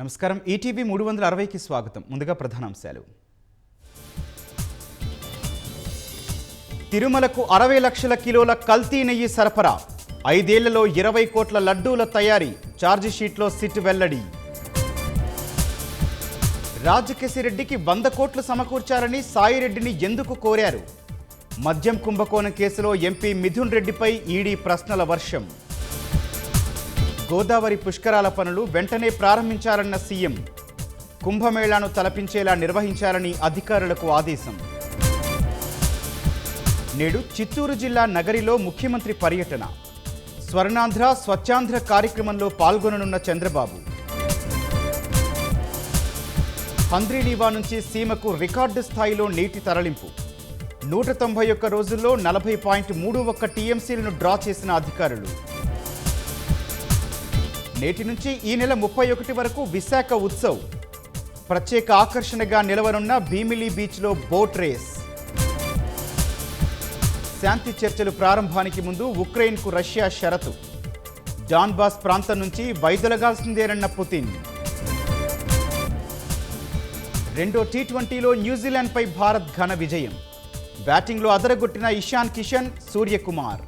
నమస్కారం ఈటీవీ 360కి స్వాగతం. ముందుగా ప్రధానాంశాలు. తిరుమలకు 60 లక్షల కిలోల కల్తీ నెయ్యి సరఫరా, 5 ఏళ్లలో 20 కోట్ల లడ్డూల తయారీ, ఛార్జ్ షీట్లో సిట్ వెల్లడి. రాజకేశిరెడ్డికి 100 కోట్లు సమకూర్చారని సాయిరెడ్డిని ఎందుకు కోరారు? మద్యం కుంభకోణం కేసులో ఎంపీ మిథున్ రెడ్డిపై ఈడీ ప్రశ్నల వర్షం. గోదావరి పుష్కరాల పనులు వెంటనే ప్రారంభించాలన్న సీఎం, కుంభమేళాను తలపించేలా నిర్వహించాలని అధికారులకు ఆదేశం. నేడు చిత్తూరు జిల్లా నగరిలో ముఖ్యమంత్రి పర్యటన, స్వర్ణాంధ్ర స్వచ్ఛాంధ్ర కార్యక్రమంలో పాల్గొననున్న చంద్రబాబు. హంద్రీనీవా నుంచి సీమకు రికార్డు స్థాయిలో నీటి తరలింపు, 191 రోజుల్లో 40.31 టీఎంసీలను డ్రా చేసిన అధికారులు. నేటి నుంచి ఈ నెల 31 వరకు విశాఖ ఉత్సవ్, ప్రత్యేక ఆకర్షణగా నిలవనున్న భీమిలి బీచ్లో బోట్ రేస్. శాంతి చర్చలు ప్రారంభానికి ముందు ఉక్రెయిన్కు రష్యా షరతు, డాన్బాస్ ప్రాంతం నుంచి వైదొలగాల్సిందేనన్న పుతిన్. రెండో టీ20లో న్యూజిలాండ్పై భారత్ ఘన విజయం, బ్యాటింగ్లో అదరగొట్టిన ఇషాన్ కిషన్, సూర్యకుమార్.